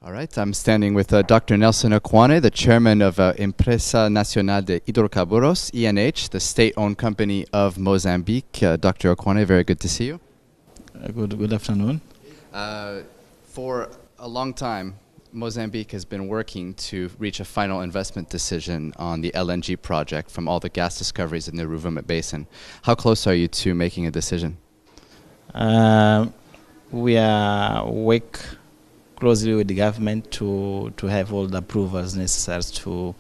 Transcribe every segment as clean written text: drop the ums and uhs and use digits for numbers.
All right, I'm standing with Dr. Nelson Ocuane, the chairman of Empresa Nacional de Hidrocarburos, ENH, the state-owned company of Mozambique. Dr. Ocuane, very good to see you. Good afternoon. For a long time, Mozambique has been working to reach a final investment decision on the LNG project from all the gas discoveries in the Rovuma Basin. How close are you to making a decision? We are work closely with the government to have all the approvals necessary to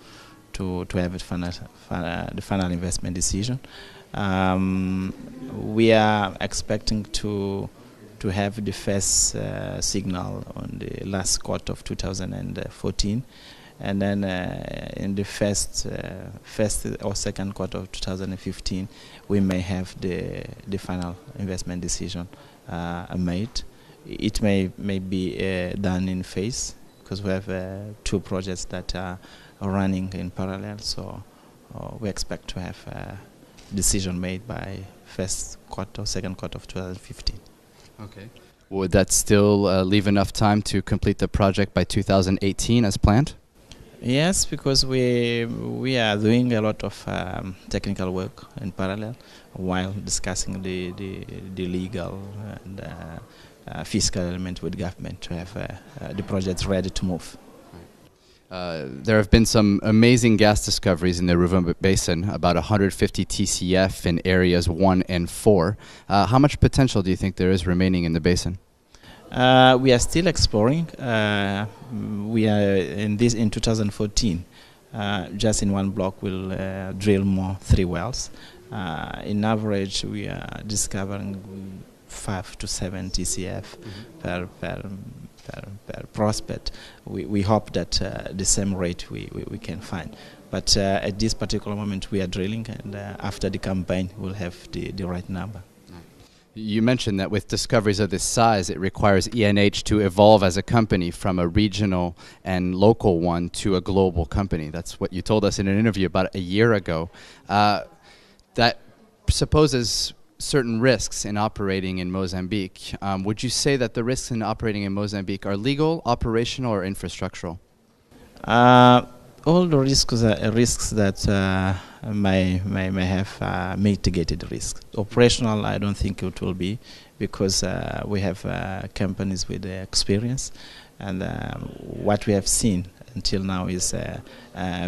have the final investment decision. We are expecting to have the first signal on the last quarter of 2014, and then in the first or second quarter of 2015 we may have the final investment decision made. It may be done in phase because we have two projects that are running in parallel, so we expect to have a decision made by first quarter, second quarter of 2015. Okay. Would that still leave enough time to complete the project by 2018 as planned? Yes, because we are doing a lot of technical work in parallel while discussing the legal and fiscal element with government to have the project ready to move. There have been some amazing gas discoveries in the Rovuma Basin, about 150 TCF in areas 1 and 4. How much potential do you think there is remaining in the basin? We are still exploring. We are in 2014. Just in one block, we'll drill 3 wells. In average, we are discovering 5 to 7 TCF per prospect. We hope that the same rate we can find. But at this particular moment, we are drilling, and after the campaign, we'll have the right number. You mentioned that with discoveries of this size, it requires ENH to evolve as a company from a regional and local one to a global company. That's what you told us in an interview about a year ago. That supposes certain risks in operating in Mozambique. Would you say that the risks in operating in Mozambique are legal, operational, or infrastructural? All the risks are risks that may have mitigated risks. Operational, I don't think it will be, because we have companies with experience, and what we have seen until now is a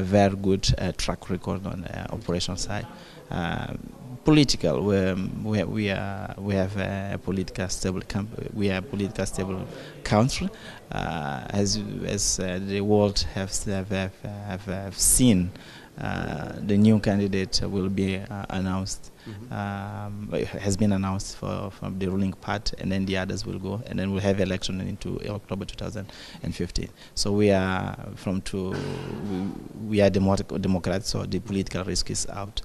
very good track record on the operational side. Political, we have a political stable country, as the world have seen. The new candidate will be announced. Has been announced from the ruling part, and then the others will go, and then we'll have election into October 2015. So we are democrats, so the political risk is out.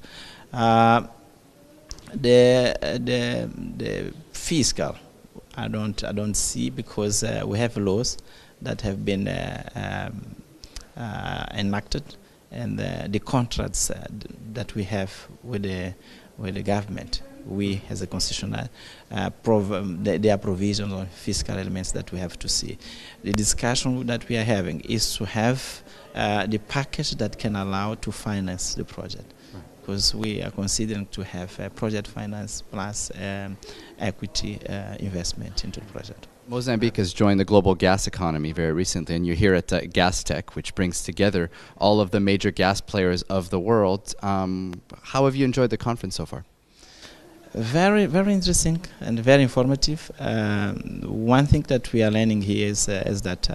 The fiscal, I don't see, because we have laws that have been enacted, and the contracts that we have with the government, we as a constitutional, there are provisions on fiscal elements that we have to see. The discussion that we are having is to have the package that can allow to finance the project, because we are considering to have project finance plus equity investment into the project. Mozambique has joined the global gas economy very recently, and you're here at Gastech, which brings together all of the major gas players of the world. How have you enjoyed the conference so far? Very, very interesting and very informative. One thing that we are learning here is that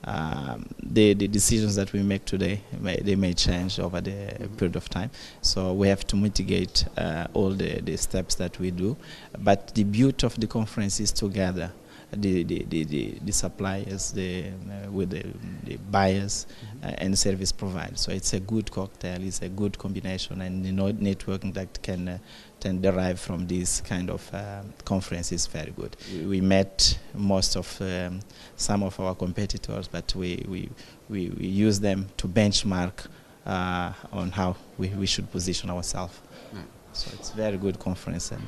the decisions that we make today, they may change over the period of time. So we have to mitigate all the steps that we do. But the beauty of the conference is together the suppliers, with the buyers, and service providers. So it's a good cocktail, it's a good combination, and networking that can derive from this kind of conference is very good. We met most of some of our competitors, but we use them to benchmark on how we should position ourselves. So it's a very good conference, and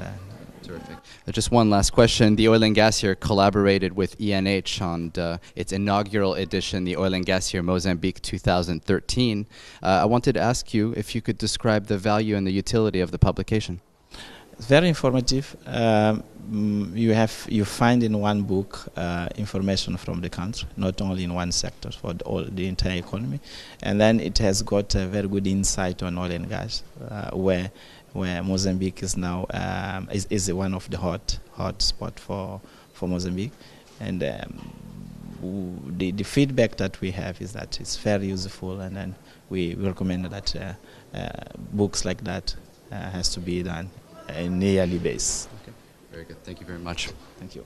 Terrific. Just one last question. The Oil and Gas Year collaborated with ENH on its inaugural edition, the Oil and Gas Year Mozambique 2013. I wanted to ask you if you could describe the value and the utility of the publication. It's very informative. You find in one book information from the country, not only in one sector, for the entire economy, and then it has got a very good insight on oil and gas, where Mozambique is now is one of the hot spot for Mozambique, and the feedback that we have is that it's very useful, and then we recommend that books like that has to be done on a yearly basis. Okay. Very good. Thank you very much. Thank you.